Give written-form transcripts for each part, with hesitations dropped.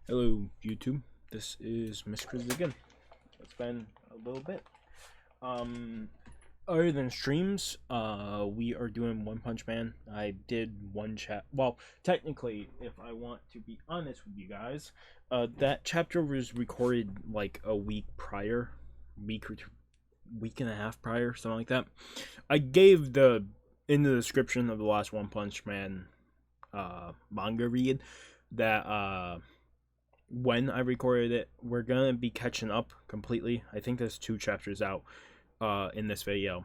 Hello YouTube, this is Miss Chris again. It's been a little bit. Other than streams, we are doing One Punch Man. I did one well, technically, if I want to be honest with you guys, that chapter was recorded like a week prior, week and a half prior, something like that. I gave in the description of the last One Punch Man manga read that when I recorded it, we're gonna be catching up completely. I think there's 2 chapters out in this video.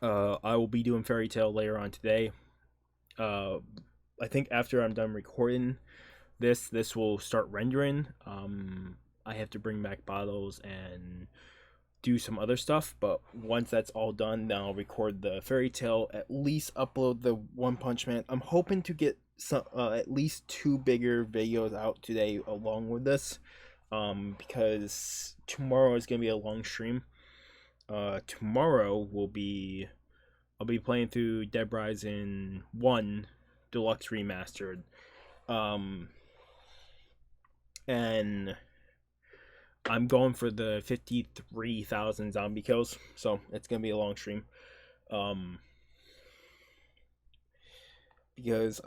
I will be doing Fairy Tail later on today. I think after I'm done recording this will start rendering. I have to bring back bottles and do some other stuff, but once that's all done, then I'll record the Fairy Tail, at least upload the One Punch Man. I'm hoping to get some at least 2 bigger videos out today along with this, because tomorrow is gonna be a long stream. Tomorrow I'll be playing through Dead Rising 1 Deluxe Remastered, and I'm going for the 53,000 zombie kills, so it's gonna be a long stream. Because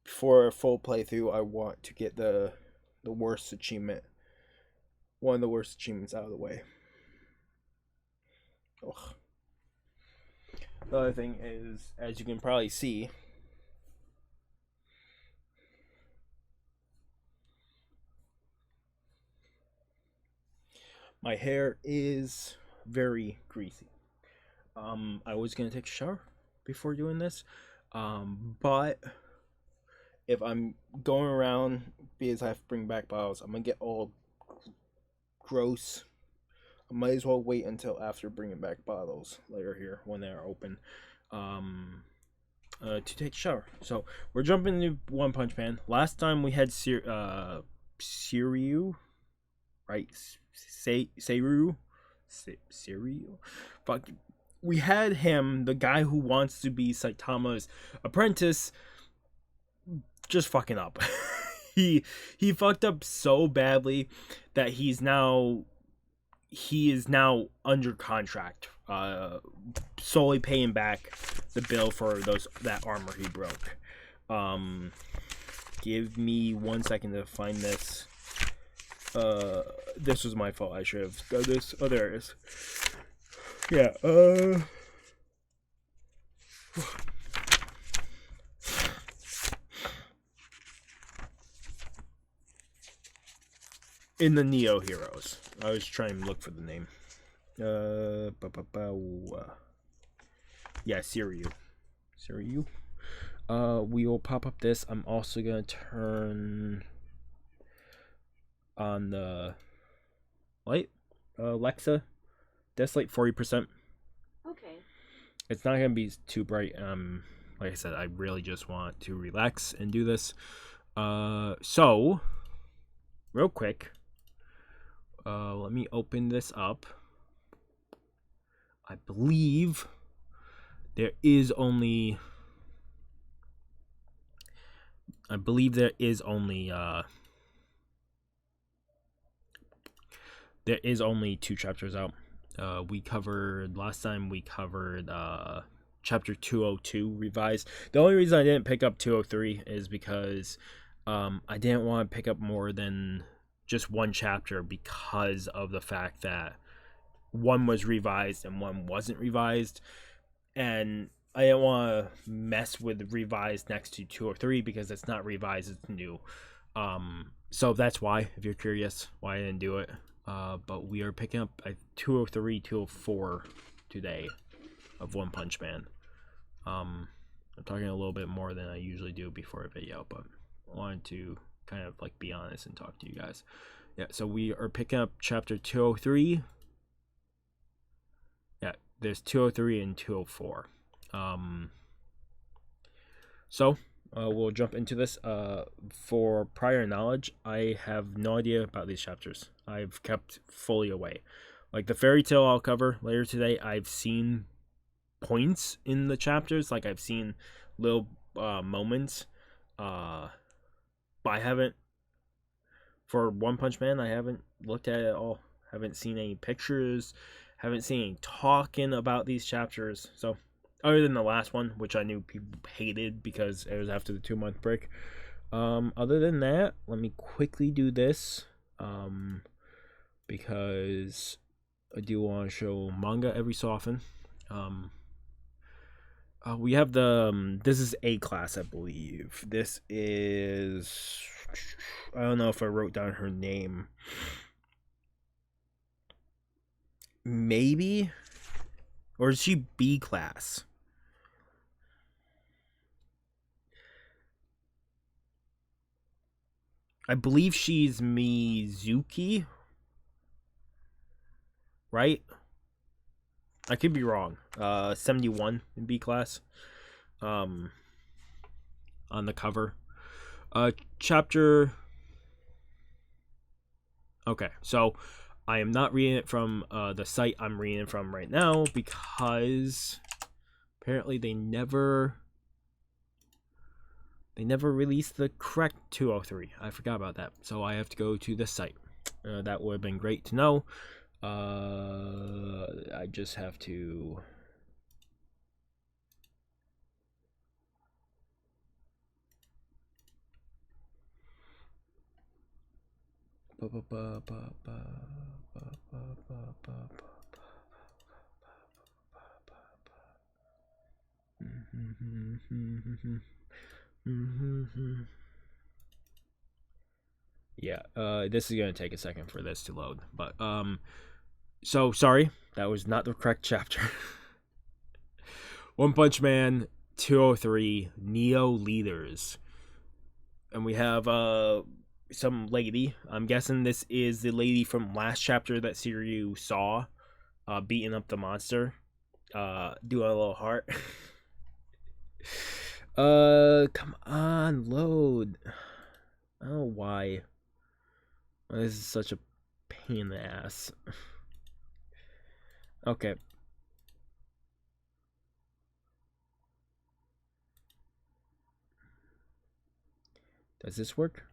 for a full playthrough, I want to get the worst achievement, one of the worst achievements out of the way. Ugh. The other thing is, as you can probably see, my hair is very greasy. I was gonna take a shower before doing this, but if I'm going around, because I have to bring back bottles, I'm gonna get all gross. I might as well wait until after bringing back bottles later here when they are open, to take a shower. So we're jumping into One Punch Man. Last time we had Siryu, right? Seiru? Fuck. We had him, the guy who wants to be Saitama's apprentice, just fucking up. he fucked up so badly that he is now under contract, solely paying back the bill for that armor he broke. Give me 1 second to find this. This was my fault. I should have done this. Oh, there it is. Yeah, in the Neo Heroes. I was trying to look for the name. Yeah, Siryu. We will pop up this. I'm also gonna turn on the light. Alexa, Desolate 40%. Okay. It's not gonna be too bright. Like I said, I really just want to relax and do this. So real quick, let me open this up. I believe there is only 2 chapters out. Last time we covered chapter 202 revised. The only reason I didn't pick up 203 is because I didn't want to pick up more than just 1 chapter, because of the fact that 1 was revised and 1 wasn't revised, and I didn't want to mess with revised next to 203 because it's not revised, it's new. So that's why, if you're curious why I didn't do it. But we are picking up 203, 204 today of One Punch Man. I'm talking a little bit more than I usually do before a video, but I wanted to kind of like be honest and talk to you guys. Yeah, so we are picking up chapter 203. Yeah, there's 203 and 204. So we'll jump into this. For prior knowledge, I have no idea about these chapters. I've kept fully away. Like the Fairy Tail I'll cover later today, I've seen points in the chapters. Like I've seen little moments, but I haven't, for One Punch Man, I haven't looked at it at all. Haven't seen any pictures, haven't seen any talking about these chapters. So other than the last one, which I knew people hated because it was after the 2-month break, other than that, let me quickly do this, because I do want to show manga every so often. We have the this is A class, I believe. This is, I don't know if I wrote down her name. Maybe, or is she B class? I believe she's Mizuki, right? I could be wrong. 71 in B class. On the cover. Chapter. Okay, so I am not reading it from the site I'm reading it from right now because apparently they never released the correct 203. I forgot about that, so I have to go to the site. That would have been great to know. I just have to. Yeah, this is gonna take a second for this to load, but so sorry, that was not the correct chapter. One Punch Man 203 Neo Leaders, and we have some lady. I'm guessing this is the lady from last chapter that Siriu saw, beating up the monster, doing a little heart. Come on, load. I don't know why. This is such a pain in the ass. Okay. Does this work?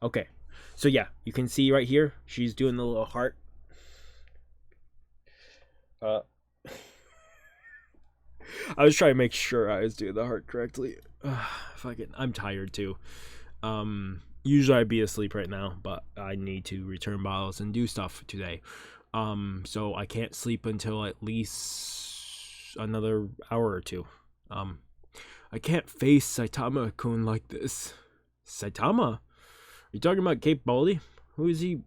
Okay. So yeah, you can see right here, she's doing the little heart. I was trying to make sure I was doing the heart correctly. Fucking, I'm tired too. Usually I'd be asleep right now, but I need to return bottles and do stuff today. So I can't sleep until at least another hour or two. I can't face Saitama-kun like this. Saitama? Are you talking about Cape Baldy? Who is he?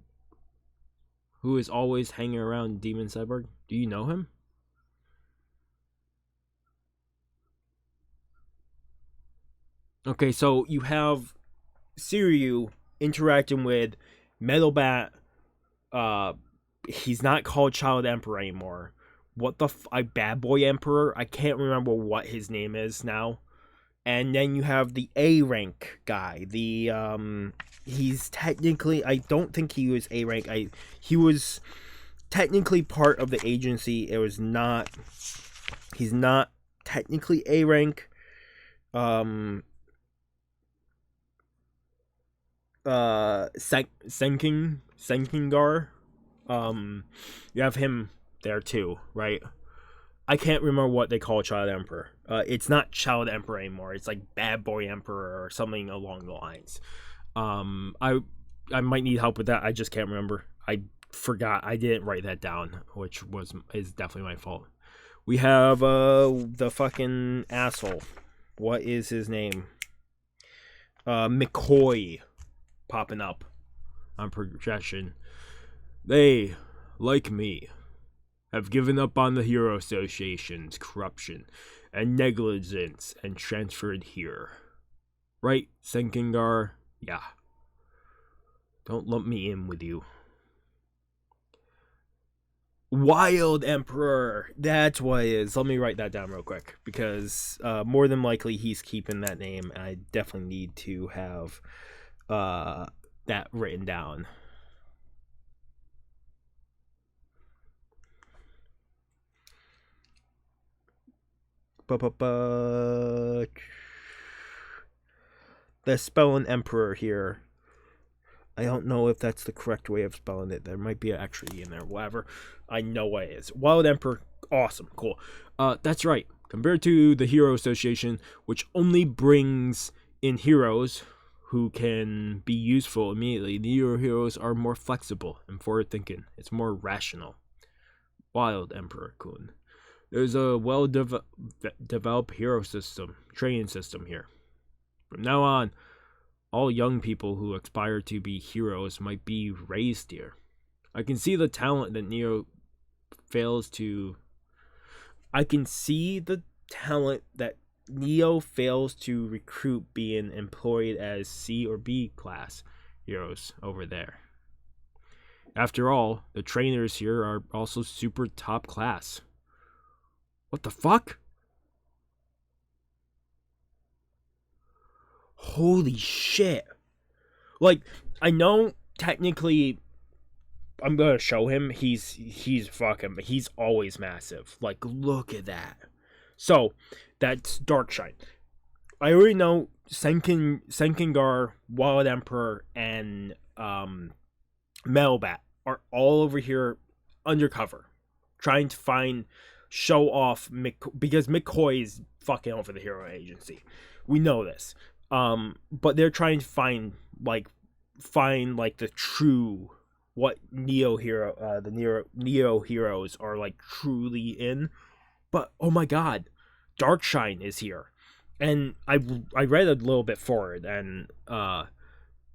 Who is always hanging around Demon Cyborg? Do you know him? Okay, so you have Siriu interacting with Metal Bat. He's not called Child Emperor anymore. What the Bad Boy Emperor? I can't remember what his name is now. And then you have the A rank guy. He's technically, I don't think he was A rank. He was technically part of the agency. It was not. He's not technically A rank. Senkingar. You have him there too, right? I can't remember what they call Child Emperor. It's not Child Emperor anymore. It's like Bad Boy Emperor or something along the lines. I might need help with that. I just can't remember. I forgot. I didn't write that down, which is definitely my fault. We have the fucking asshole. What is his name? McCoy popping up on progression. They, like me, have given up on the Hero Association's corruption and negligence and transferred here. Right, Senkingar? Yeah. Don't lump me in with you. Wild Emperor! That's what it is. Let me write that down real quick, because more than likely he's keeping that name. I definitely need to have that written down. The spelling Emperor here. I don't know if that's the correct way of spelling it. There might be an extra E in there. Whatever. I know what it is. Wild Emperor. Awesome. Cool. That's right. Compared to the Hero Association, which only brings in heroes who can be useful immediately, the Hero Heroes are more flexible and forward-thinking. It's more rational. Wild Emperor Kun. There's a well-developed hero system, training system here. From now on, all young people who aspire to be heroes might be raised here. I can see the talent that Neo fails to recruit being employed as C or B class heroes over there. After all, the trainers here are also super top class. What the fuck? Holy shit. Like, I know technically I'm gonna show him he's always massive. Like, look at that. So, that's Darkshine. I already know Senkingar, Wild Emperor, and Metalbat are all over here undercover, trying to show off because McCoy is fucking over the Hero Agency. We know this. But they're trying to find the true what Neo Heroes are like truly in. But oh my god, Darkshine is here. And I read a little bit forward, and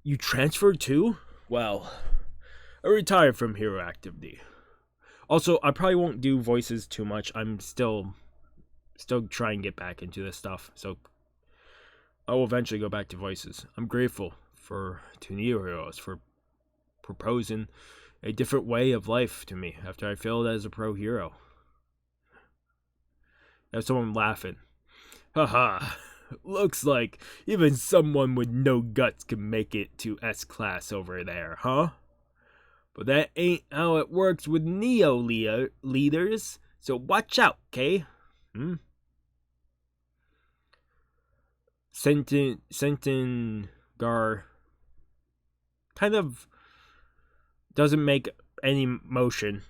you transferred too? Well, I retired from hero activity. Also, I probably won't do voices too much. I'm still trying to get back into this stuff, so I will eventually go back to voices. I'm grateful to Neo Heroes for proposing a different way of life to me after I failed as a pro hero. There's someone laughing. Haha, looks like even someone with no guts can make it to S-Class over there, huh? But that ain't how it works with Neo leaders, so watch out, Kay? Sentingar kind of doesn't make any motion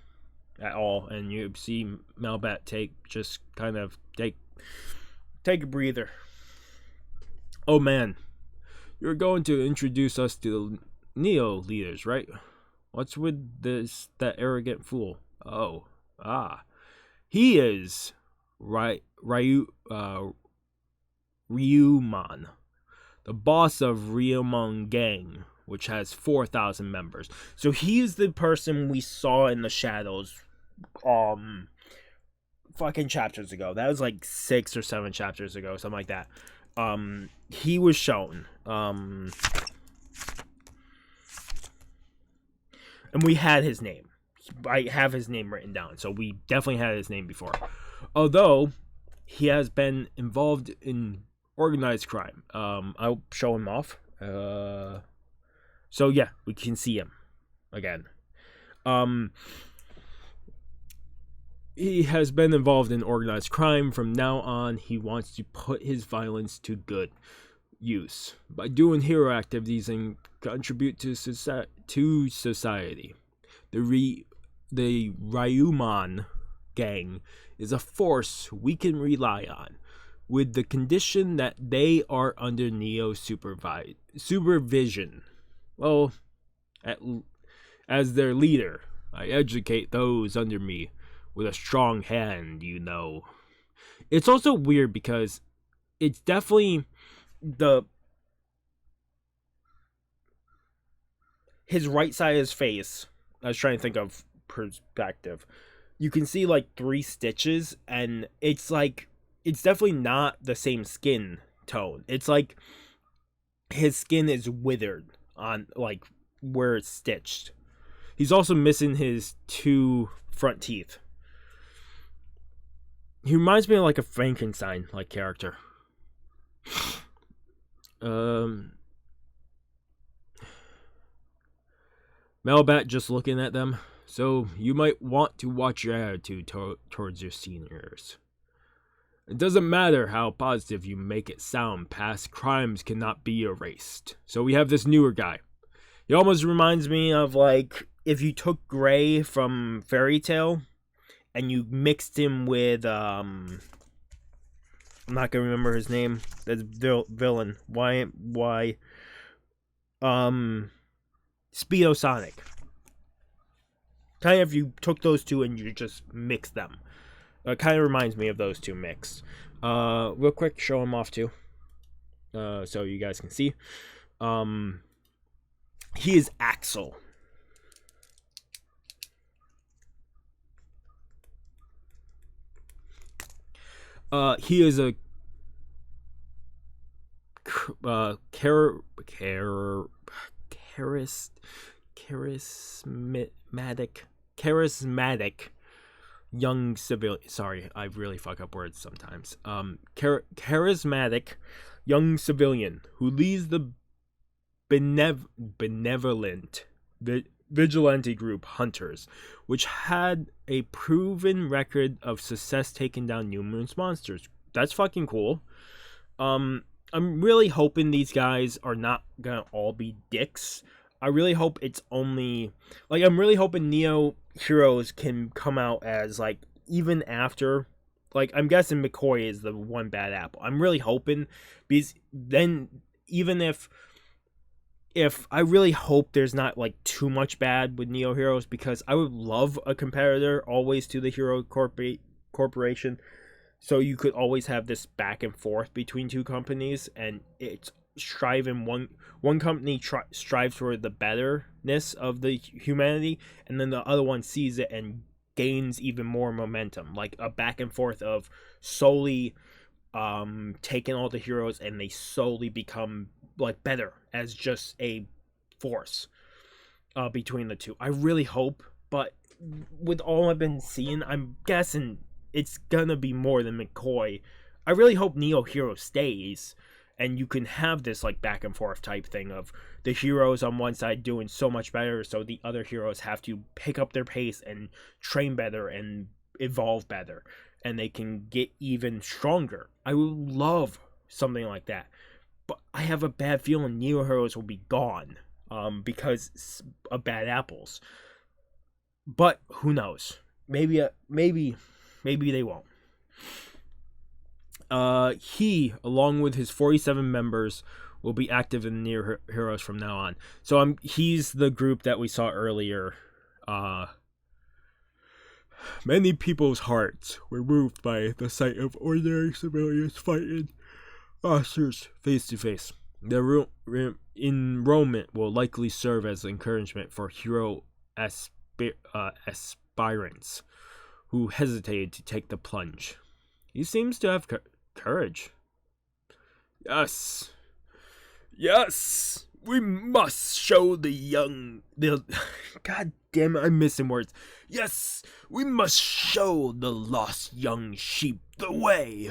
at all, and you see Melbat take a breather. Oh man, you're going to introduce us to the Neo leaders, right? What's with that arrogant fool? Oh, he is Ryuman, the boss of Ryuman Gang, which has 4,000 members. So he is the person we saw in the shadows fucking chapters ago. That was like 6 or 7 chapters ago, something like that. He was shown. And we had his name. I have his name written down, so we definitely had his name before. Although he has been involved in organized crime. I'll show him off. So yeah, we can see him again. He has been involved in organized crime. From now on, he wants to put his violence to good use by doing hero activities and contribute to society. The Ryuman Gang is a force we can rely on, with the condition that they are under Neo supervision. Well, as their leader, I educate those under me with a strong hand, you know. It's also weird because it's definitely his right side of his face. I was trying to think of perspective. You can see like 3 stitches, and it's definitely not the same skin tone. It's like his skin is withered on like where it's stitched. He's also missing his 2 front teeth. He reminds me of like a Frankenstein like character. Melbat just looking at them. So you might want to watch your attitude towards your seniors. It doesn't matter how positive you make it sound, past crimes cannot be erased. So we have this newer guy. He almost reminds me of, like, if you took Gray from Fairy Tail and you mixed him with, I'm not gonna remember his name. That's villain. Why? Speedo Sonic. Kind of, if you took those two and you just mixed them. It kind of reminds me of those two mixed. Real quick, show him off too. So you guys can see. He is Axel. He is a charismatic young civilian. Sorry, I really fuck up words sometimes. Charismatic young civilian who leads the benevolent vigilante group Hunters, which had a proven record of success taking down numerous monsters. That's fucking cool. I'm really hoping these guys are not gonna all be dicks. I really hope it's only, like, I'm really hoping Neo Heroes can come out as, like, even after, like, I'm guessing McCoy is the one bad apple. I'm really hoping, because then, even if I really hope there's not, like, too much bad with Neo Heroes, because I would love a competitor always to the Hero Corporation, so you could always have this back and forth between two companies, and it's striving, one company strives for the betterness of the humanity, and then the other one sees it and gains even more momentum, like a back and forth of solely taking all the heroes, and they slowly become, like, better as just a force between the two. I really hope, but with all I've been seeing, I'm guessing it's gonna be more than McCoy. I really hope Neo Hero stays, and you can have this, like, back and forth type thing of the heroes on one side doing so much better, so the other heroes have to pick up their pace and train better and evolve better, and they can get even stronger. I would love something like that, but I have a bad feeling Neo Heroes will be gone because of bad apples. But who knows? Maybe they won't. He, along with his 47 members, will be active in Neo Heroes from now on. So he's the group that we saw earlier. Many people's hearts were moved by the sight of ordinary civilians fighting monsters face to face. Their enrollment will likely serve as encouragement for hero aspirants who hesitated to take the plunge. He seems to have courage. Yes, we must show the God damn it, I'm missing words. Yes, we must show the lost young sheep the way.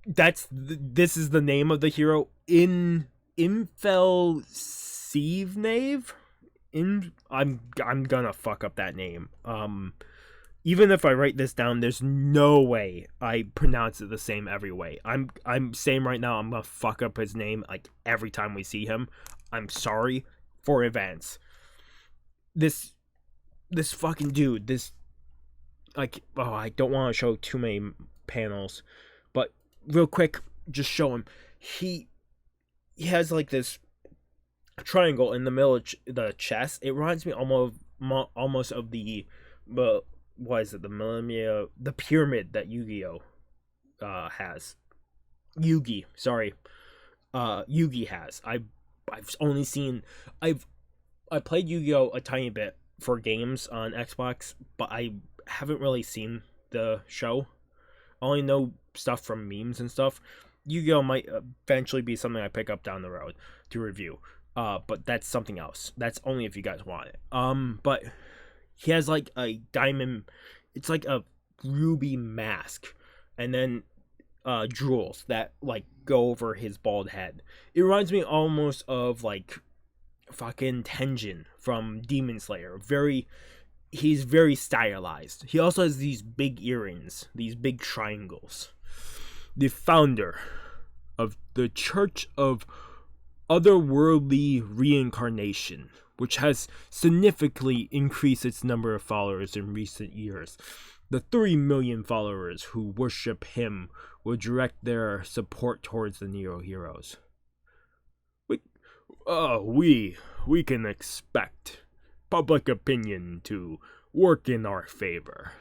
This is the name of the hero. Infel Sievnave? I'm gonna fuck up that name. Even if I write this down, there's no way I pronounce it the same every way. I'm saying right now I'm gonna fuck up his name, like, every time we see him. I'm sorry for advance. This fucking dude, like, I don't want to show too many panels, but real quick, just show him. He has, like, this triangle in the middle of the chest. It reminds me almost of the what is it, the pyramid that Yu-Gi-Oh has. Yugi has. I've only seen, I played Yu-Gi-Oh a tiny bit for games on Xbox, but I haven't really seen the show. I only know stuff from memes and stuff. Yu-Gi-Oh might eventually be something I pick up down the road to review. But that's something else. That's only if you guys want it. But he has, like, a diamond, it's like a ruby mask, and then jewels that, like, go over his bald head. It reminds me almost of, like, fucking Tenjin from Demon Slayer. Very he's very stylized. He also has these big earrings, these big triangles. The founder of the Church of Otherworldly Reincarnation, which has significantly increased its number of followers in recent years. The 3 million followers who worship him will direct their support towards the Neo Heroes. We can expect public opinion to work in our favor.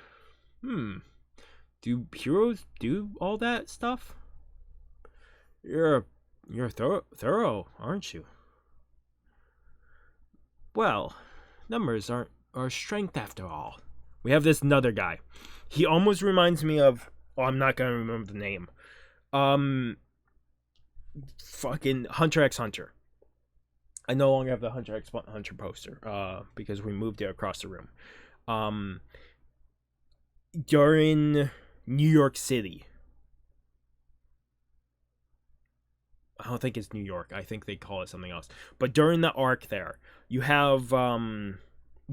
Do heroes do all that stuff? You're thorough, aren't you? Well, numbers aren't our strength after all. We have this another guy. He almost reminds me of. Oh, I'm not gonna remember the name. Fucking Hunter x Hunter. I no longer have the Hunter x Hunter poster. Because we moved it across the room. During New York City. I don't think it's New York. I think they call it something else. But during the arc there, you have Gon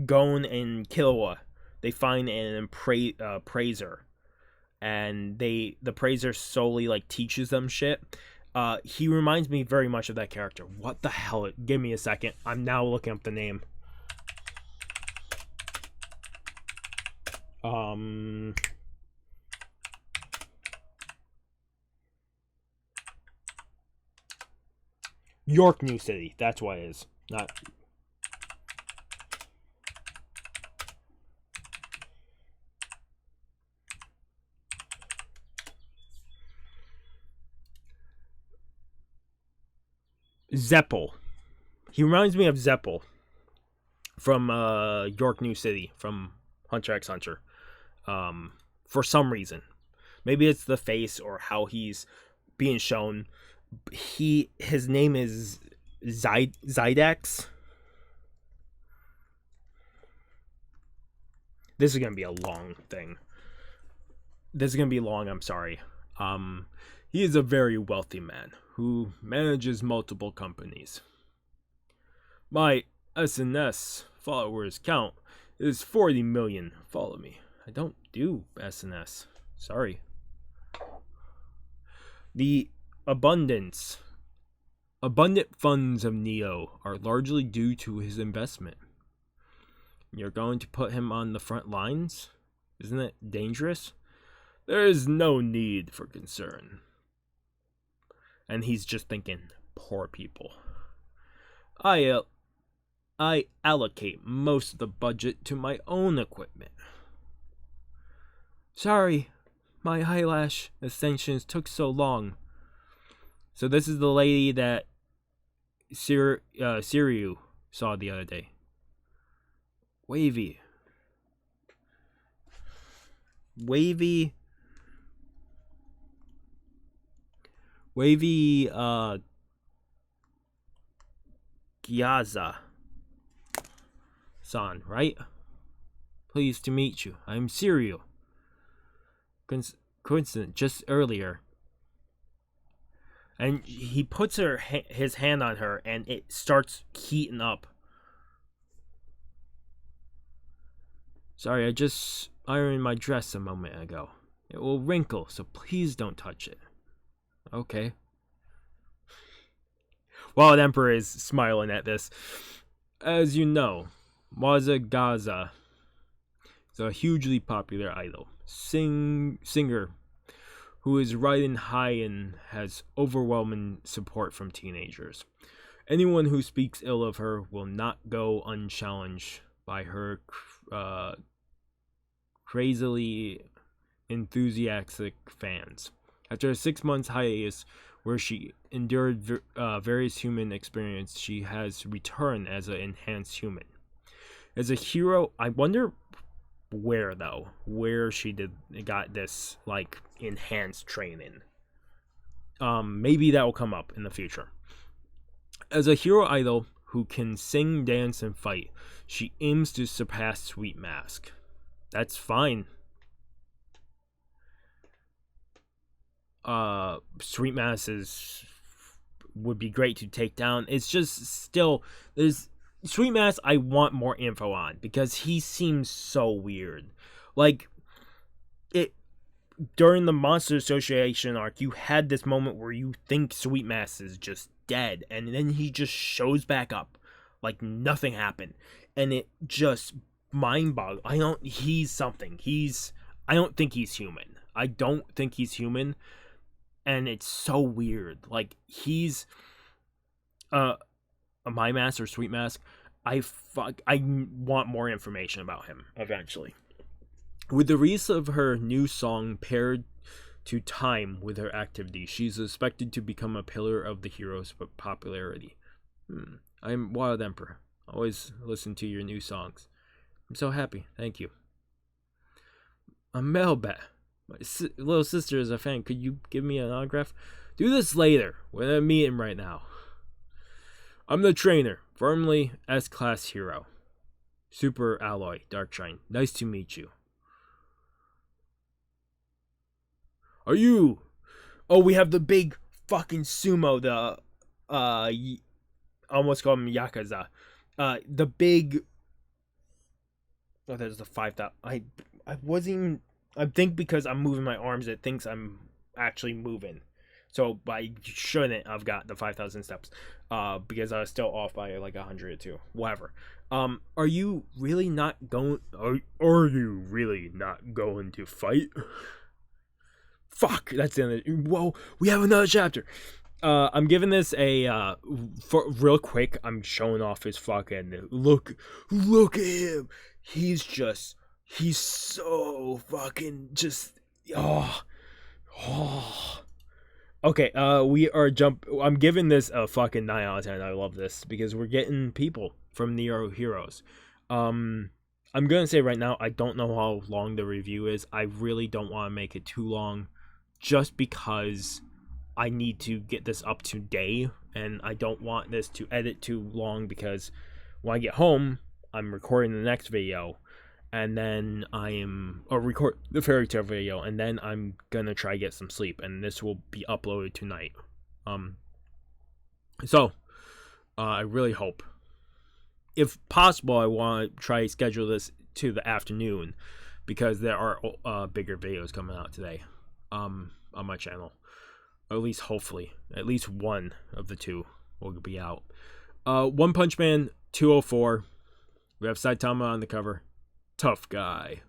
and Killua. They find an praiser, and the praiser solely like teaches them shit. He reminds me very much of that character. What the hell? Give me a second. I'm now looking up the name. York New City. That's what it is. Not. Zeppel. He reminds me of Zeppel from York New City from Hunter x Hunter. For some reason, maybe it's the face or how he's being shown. His name is Zydax. This is gonna be a long thing. This is gonna be long. I'm sorry. He is a very wealthy man who manages multiple companies. My SNS followers count is 40 million. Follow me. I don't do SNS. Sorry. The abundant funds of Neo are largely due to his investment. You're going to put him on the front lines? Isn't it dangerous? There is no need for concern. And he's just thinking, poor people. I allocate most of the budget to my own equipment. Sorry, my eyelash extensions took so long. So this is the lady that Siriu saw the other day. Wavy Gyaza-san, right? Pleased to meet you. I'm Siriu. Coincident, just earlier. And he puts his hand on her, and it starts heating up. Sorry, I just ironed my dress a moment ago. It will wrinkle, so please don't touch it. Okay. Wild Emperor is smiling at this. As you know, Waza Gaza is a hugely popular idol. Singer who is riding high and has overwhelming support from teenagers. Anyone who speaks ill of her will not go unchallenged by her crazily enthusiastic fans. After a 6 months hiatus where she endured various human experiences, she has returned as an enhanced human. As a hero, I wonder where she got this like enhanced training. Maybe that will come up in the future. As a hero idol who can sing, dance, and fight, she aims to surpass Sweet Mask. That's fine. Sweet Mask would be great to take down. It's just still there's Sweet Mask, I want more info on because he seems so weird. Like, it during the Monster Association arc, you had this moment where you think Sweet Mask is just dead, and then he just shows back up like nothing happened, and it just mind boggles. He's something. I don't think he's human. I don't think he's human, and it's so weird. Like, he's a My Mask or Sweet Mask. I want more information about him eventually. With the release of her new song paired to time with her activity, she's expected to become a pillar of the hero's popularity. I'm Wild Emperor. Always listen to your new songs. I'm so happy. Thank you. Melba, my little sister is a fan. Could you give me an autograph? Do this later. We're in a meeting right now. I'm the trainer. Firmly S-Class hero. Super Alloy, Darkshine. Nice to meet you. Are you? Oh, we have the big fucking sumo, the, I almost call him Yakuza. The big, oh, there's the 5,000. I wasn't even, I think because I'm moving my arms, it thinks I'm actually moving. So I shouldn't have got the 5,000 steps, because I was still off by like 100 or 2, whatever. Are you really not going? Are you really not going to fight? Fuck, that's the end. Whoa, we have another chapter. I'm giving this a for real quick. I'm showing off his fucking look. Look at him. He's so fucking just oh. Okay, I'm giving this a fucking 9 out of 10. I love this because we're getting people from Neo Heroes. I'm gonna say right now, I don't know how long the review is. I really don't want to make it too long, just because I need to get this up today, and I don't want this to edit too long because when I get home, I'm recording the next video, and then record the fairy tale video, and then I'm gonna try to get some sleep, and this will be uploaded tonight. So I really hope, if possible, I want to try to schedule this to the afternoon because there are bigger videos coming out today on my channel. Or at least, hopefully, at least one of the two will be out. One Punch Man 204. We have Saitama on the cover. Tough guy.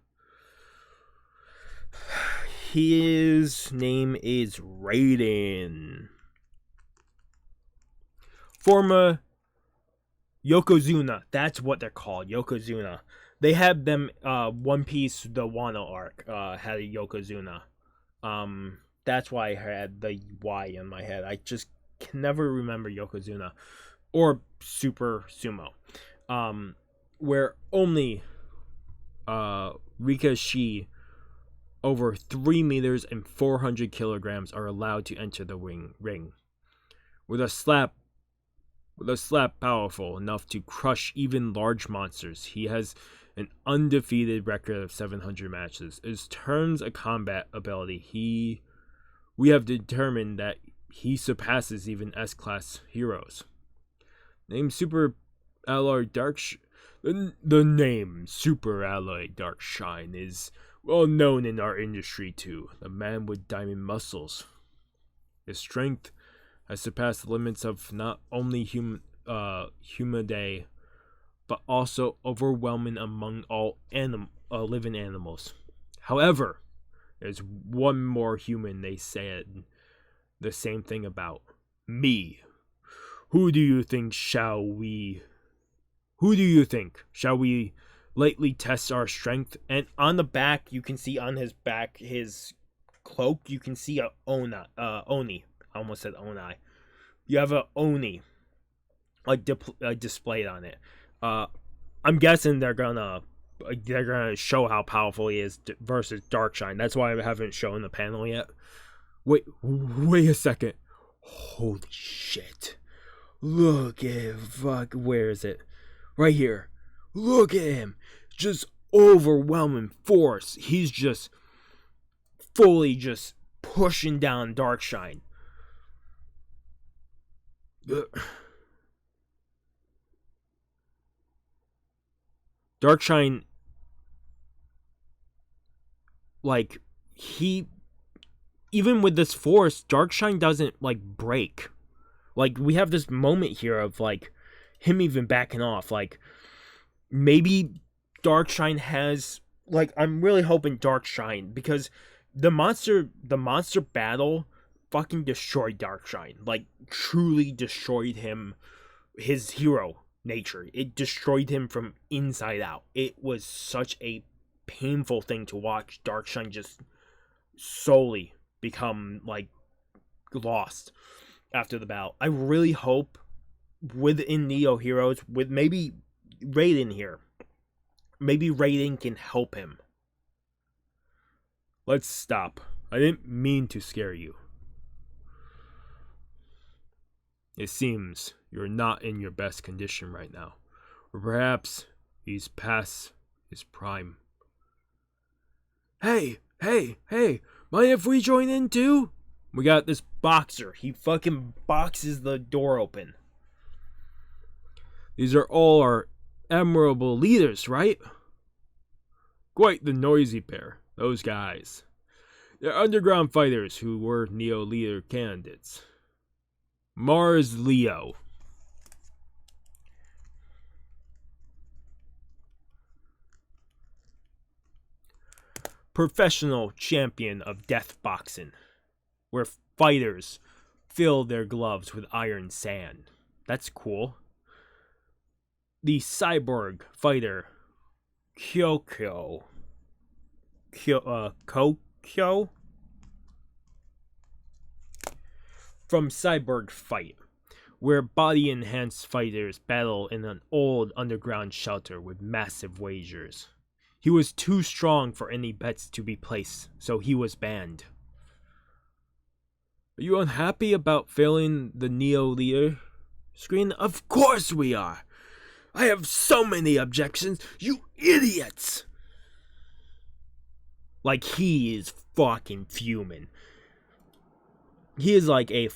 His name is Raiden. Former Yokozuna. That's what they're called. Yokozuna. They had them, One Piece, the Wano arc, had a Yokozuna. That's why I had the Y in my head. I just can never remember Yokozuna. Or Super Sumo. Where only Rika Shi over 3 meters and 400 kilograms are allowed to enter the ring. With a slap powerful enough to crush even large monsters, he has an undefeated record of 700 matches. In terms of combat ability, we have determined that he surpasses even S-Class heroes. Name Super Alloy The name Super Alloy Darkshine is well known in our industry too. The man with diamond muscles. His strength has surpassed the limits of not only Humidae, but also overwhelming among all living animals. However, there's one more human they said the same thing about. Me. Who do you think? Shall we lightly test our strength? And on the back, you can see on his back, his cloak, you can see a Oni. I almost said Onai. You have a Oni displayed on it. I'm guessing they're gonna show how powerful he is versus Darkshine. That's why I haven't shown the panel yet. Wait a second. Holy shit. Look at where is it? Right here. Look at him. Just overwhelming force. He's just fully just pushing down Darkshine. Darkshine, like, he, even with this force, Darkshine doesn't, like, break. Like, we have this moment here of, like, him even backing off. Like, maybe Darkshine has, like, I'm really hoping Darkshine, because the monster battle fucking destroyed Darkshine. Like, truly destroyed him, his hero nature. It destroyed him from inside out. It was such a painful thing to watch Darkshine just solely become, like, lost after the battle. I really hope within Neo Heroes, with maybe Raiden here, maybe Raiden can help him. Let's stop. I didn't mean to scare you. It seems you're not in your best condition right now. Or perhaps he's past his prime. Hey, mind if we join in too? We got this boxer. He fucking boxes the door open. These are all our admirable leaders, right? Quite the noisy pair, those guys. They're underground fighters who were Neo leader candidates. Mars Leo. Professional champion of death boxing, where fighters fill their gloves with iron sand. That's cool. The cyborg fighter Kokyo from Cyborg Fight, where body-enhanced fighters battle in an old underground shelter with massive wagers. He was too strong for any bets to be placed, so he was banned. Are you unhappy about failing the Neo leader screen? Of course we are! I have so many objections, you idiots! Like, he is fucking fuming. He's like a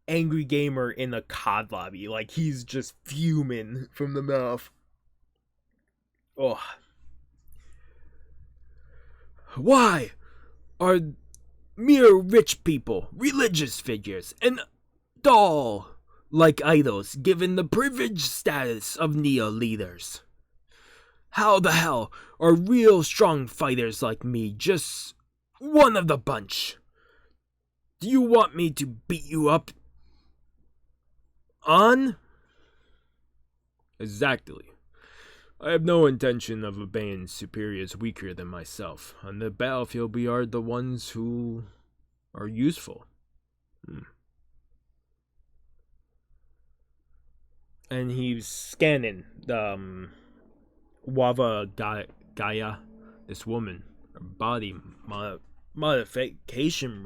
angry gamer in a COD lobby. Like, he's just fuming from the mouth. Oh. Why are mere rich people, religious figures, and doll like idols given the privileged status of Neo leaders? How the hell are real strong fighters like me just one of the bunch? Do you want me to beat you up on? Exactly. I have no intention of obeying superiors weaker than myself. On the battlefield, we are the ones who are useful. And he's scanning the Wava Gaia, this woman. Her body modification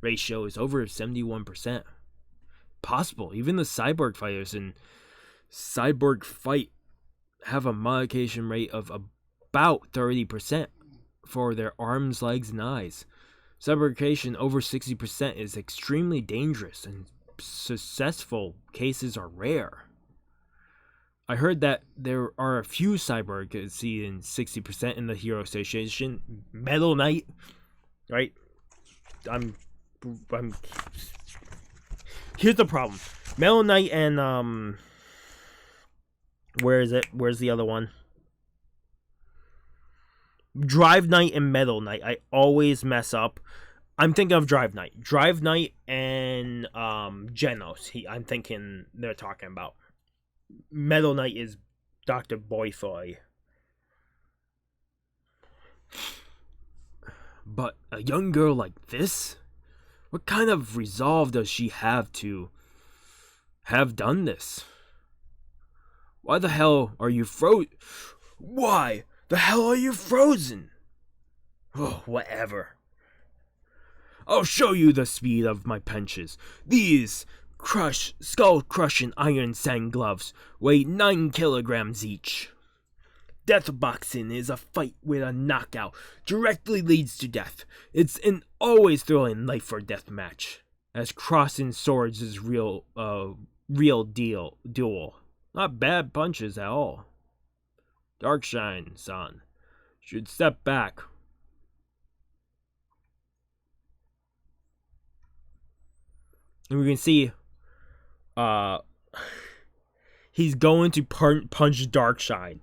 ratio is over 71%. Possible. Even the cyborg fighters in Cyborg Fight have a modification rate of about 30% for their arms, legs, and eyes. Cyborgation over 60% is extremely dangerous, and successful cases are rare. I heard that there are a few cyborg exceeding 60% in the Hero Association. Metal Knight, right? Here's the problem. Metal Knight and where is it? Where's the other one? Drive Knight and Metal Knight. I always mess up. I'm thinking of Drive Knight. Drive Knight and Genos. I'm thinking they're talking about. Metal Knight is Dr. Boyfoy. But a young girl like this? What kind of resolve does she have to have done this? Why the hell are you Why the hell are you frozen? Oh, whatever. I'll show you the speed of my punches. These skull-crushing iron sand gloves weigh 9 kilograms each. Death boxing is a fight where a knockout directly leads to death. It's an always thrilling life or death match. as crossing swords is real duel. Not bad punches at all. Darkshine-san should step back. And we can see he's going to punch Darkshine.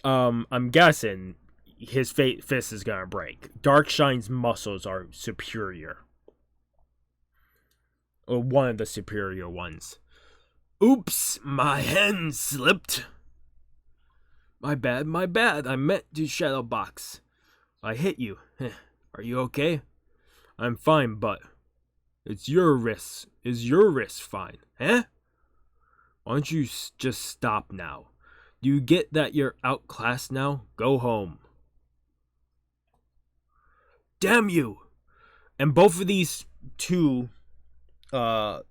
I'm guessing his fist is gonna break. Darkshine's muscles are superior. Or one of the superior ones. Oops, my hand slipped. My bad. I meant to shadow box. I hit you. Are you okay? I'm fine, but it's your wrist. Is your wrist fine? Huh? Why don't you just stop now? Do you get that you're outclassed now? Go home. Damn you! And both of these two, Kokyo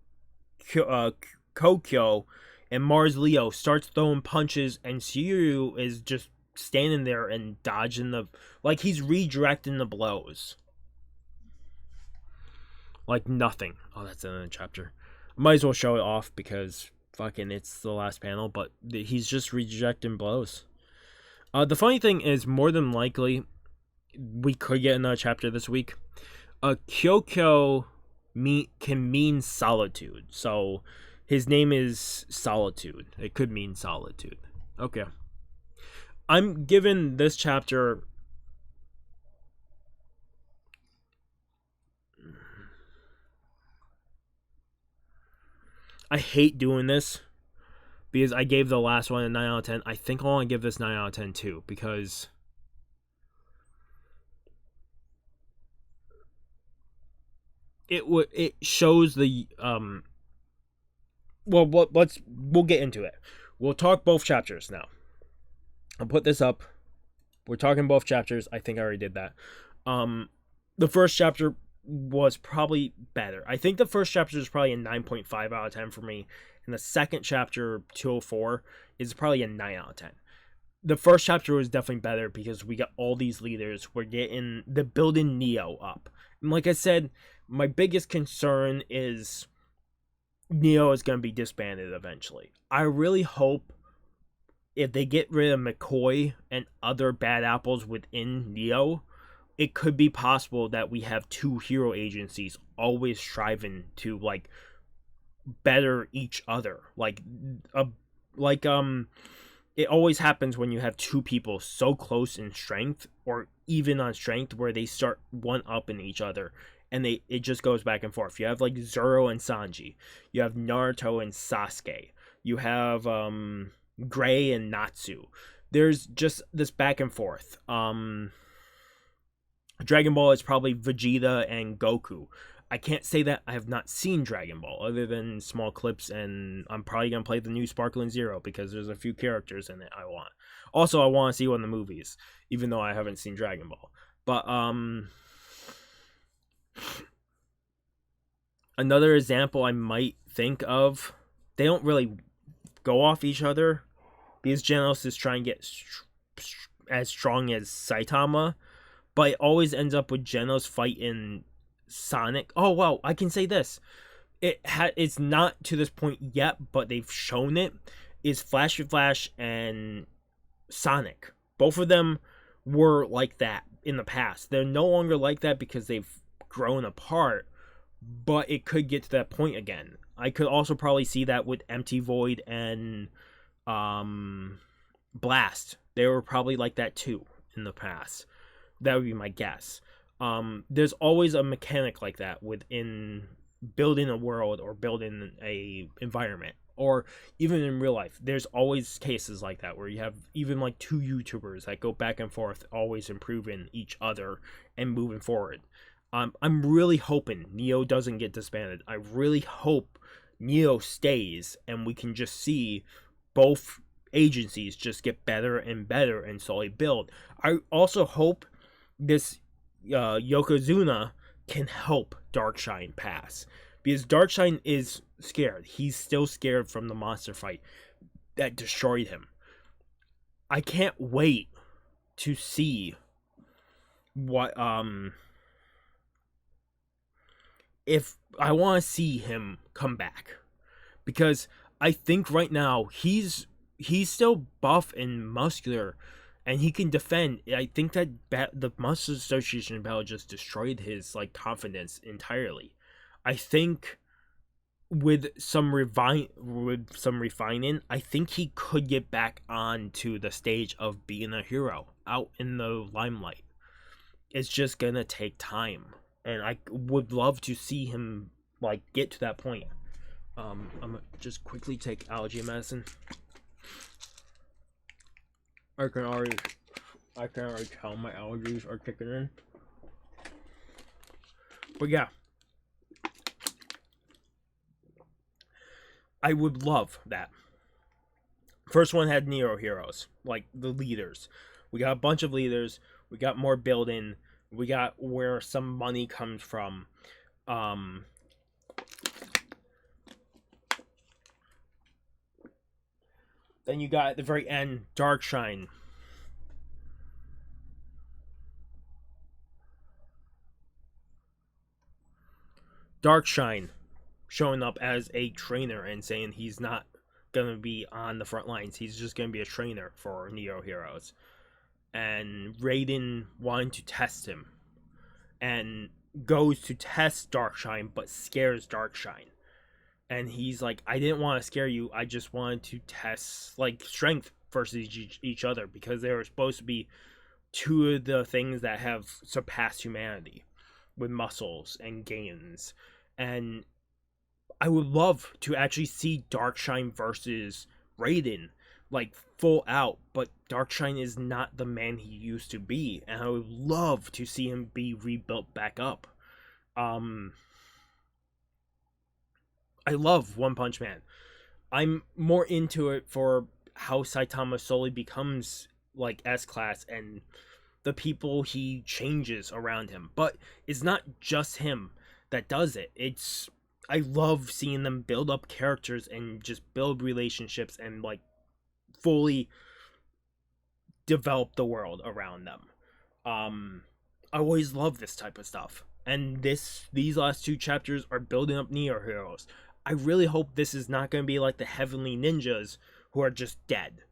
and Mars Leo starts throwing punches, and Shiryu is just standing there and dodging like he's redirecting the blows. Like nothing. Oh, that's another chapter. I might as well show it off because fucking it's the last panel, but he's just redirecting blows. The funny thing is, more than likely, we could get another chapter this week. Kyokyo can mean solitude, so his name is Solitude. It could mean solitude. Okay. I'm giving this chapter... I hate doing this because I gave the last one a 9 out of 10. I think I want to give this 9 out of 10 too, because it shows the we'll get into it. We'll talk both chapters now. I'll put this up. We're talking both chapters. I think I already did that. The first chapter was probably better. I think the first chapter is probably a 9.5 out of 10 for me, and the second chapter, 204, is probably a 9 out of 10. The first chapter was definitely better because we got all these leaders. We're getting the building Neo up. And like I said, my biggest concern is Neo is going to be disbanded eventually. I really hope if they get rid of McCoy and other bad apples within Neo, it could be possible that we have two hero agencies always striving to like better each other. It always happens when you have two people so close in strength or even on strength where they start one up in each other, and it just goes back and forth. You have like Zoro and Sanji, you have Naruto and Sasuke, you have Gray and Natsu. There's just this back and forth. Dragon Ball is probably Vegeta and Goku. I can't say that I have not seen Dragon Ball other than small clips, and I'm probably going to play the new Sparkling Zero because there's a few characters in it I want. Also, I want to see one of the movies, even though I haven't seen Dragon Ball. But, another example I might think of, they don't really go off each other because Genos is trying to get as strong as Saitama, but it always ends up with Genos fighting Sonic. Oh, wow, I can say this. It's not to this point yet, but they've shown it. Is Flash and Sonic. Both of them were like that in the past. They're no longer like that because they've grown apart, but it could get to that point again. I could also probably see that with Empty Void and Blast. They were probably like that too in the past. That would be my guess. There's always a mechanic like that within building a world or building a environment, or even in real life. There's always cases like that where you have even like two YouTubers that go back and forth, always improving each other and moving forward. I'm really hoping Neo doesn't get disbanded. I really hope Neo stays and we can just see both agencies just get better and better and slowly build. I also hope this Yokozuna can help Darkshine pass, because Darkshine is scared. He's still scared from the monster fight that destroyed him. I can't wait to see what if I want to see him come back, because I think right now he's still buff and muscular, and he can defend. I think that the Monsters Association battle just destroyed his like confidence entirely. I think with some refining, I think he could get back onto the stage of being a hero out in the limelight. It's just gonna take time, and I would love to see him like get to that point. I'm gonna just quickly take allergy medicine. I can already tell my allergies are kicking in. But yeah, I would love that. First one had Neo heroes, like the leaders. We got a bunch of leaders. We got more building. We got where some money comes from. Then you got at the very end Darkshine. Darkshine showing up as a trainer and saying he's not gonna be on the front lines. He's just gonna be a trainer for Neo Heroes. And Raiden wanting to test him, and goes to test Darkshine but scares Darkshine. And he's like, I didn't want to scare you, I just wanted to test like strength versus each other, because they were supposed to be two of the things that have surpassed humanity with muscles and gains. And I would love to actually see Darkshine versus Raiden, like full out, but Darkshine is not the man he used to be, and I would love to see him be rebuilt back up. I love One Punch Man. I'm more into it for how Saitama slowly becomes like S-Class and the people he changes around him. But it's not just him that does it. I love seeing them build up characters and just build relationships and like fully develop the world around them. I always love this type of stuff. And these last two chapters are building up Neo Heroes. I really hope this is not going to be like the Heavenly Ninjas who are just dead.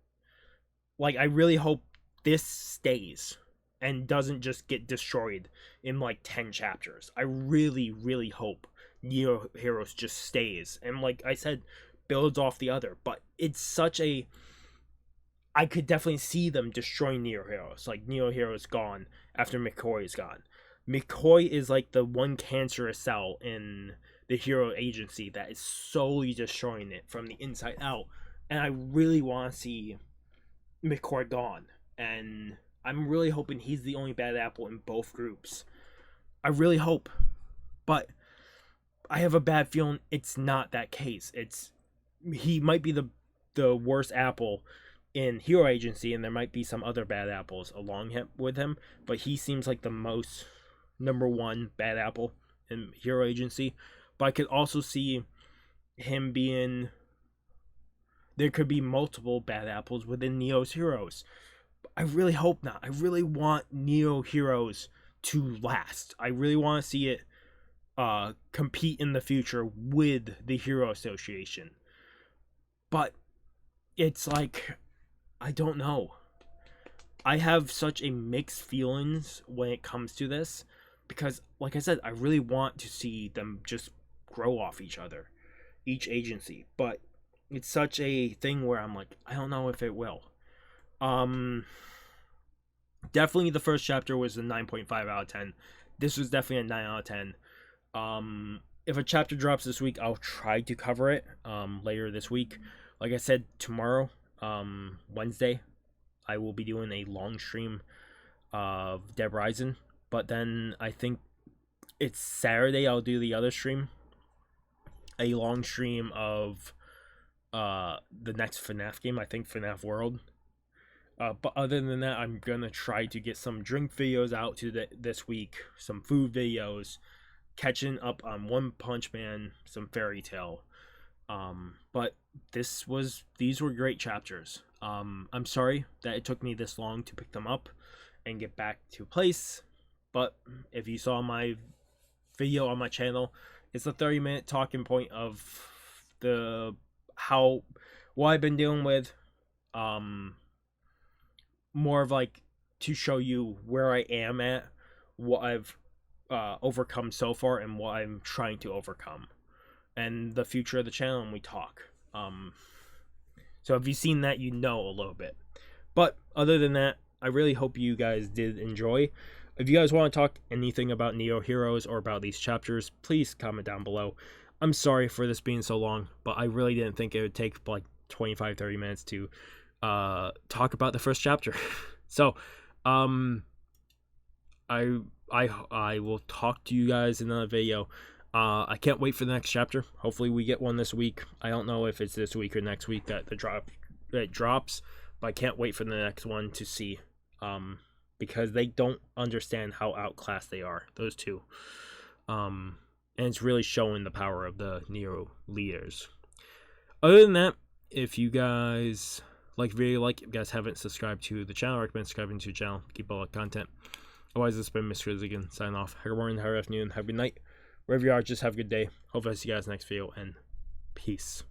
Like, I really hope this stays and doesn't just get destroyed in like 10 chapters. I really, really hope Neo Heroes just stays. And like I said, builds off the other. But it's such a... I could definitely see them destroying Neo Heroes. Like, Neo Heroes gone after McCoy is gone. McCoy is like the one cancerous cell in the hero agency that is solely destroying it from the inside out. And I really want to see McCoy gone. And I'm really hoping he's the only bad apple in both groups. I really hope. But I have a bad feeling it's not that case. He might be the worst apple in hero agency, and there might be some other bad apples along with him, but he seems like the most number one bad apple in hero agency. But I could also see him being... There could be multiple bad apples within Neo's heroes. I really hope not. I really want Neo Heroes to last. I really want to see it compete in the future with the Hero Association. But it's like, I don't know. I have such a mixed feelings when it comes to this, because like I said, I really want to see them just grow off each other, each agency. But it's such a thing where I'm like, I don't know if it will. Definitely the first chapter was a 9.5 out of 10. This was definitely a 9 out of 10. If a chapter drops this week, I'll try to cover it later this week. Like I said, tomorrow, Wednesday, I will be doing a long stream of Dead Rising. But then I think it's Saturday I'll do the other stream. A long stream of the next FNAF game, I think FNAF World. But other than that, I'm gonna try to get some drink videos out this week, some food videos, catching up on One Punch Man, some Fairy Tail. But these were great chapters. I'm sorry that it took me this long to pick them up and get back to place. But if you saw my video on my channel, It's the 30-minute talking point of the how what I've been dealing with. More of like to show you where I am at, what I've overcome so far, and what I'm trying to overcome, and the future of the channel. And we talk. So if you've seen that, you know a little bit. But other than that, I really hope you guys did enjoy. If you guys want to talk anything about Neo Heroes or about these chapters, please comment down below. I'm sorry for this being so long, but I really didn't think it would take like 25-30 minutes to talk about the first chapter. So I will talk to you guys in another video. I can't wait for the next chapter. Hopefully we get one this week. I don't know if it's this week or next week that it drops, but I can't wait for the next one to see, because they don't understand how outclassed they are, those two. And it's really showing the power of the Neo leaders. Other than that, if you guys like the video, if you guys haven't subscribed to the channel, I recommend subscribing to the channel. Keep all the content. Otherwise, this has been Mr. Rizigan, sign off. Have a good morning, have a good afternoon, have a good night. Wherever you are, just have a good day. Hope I see you guys next video, and peace.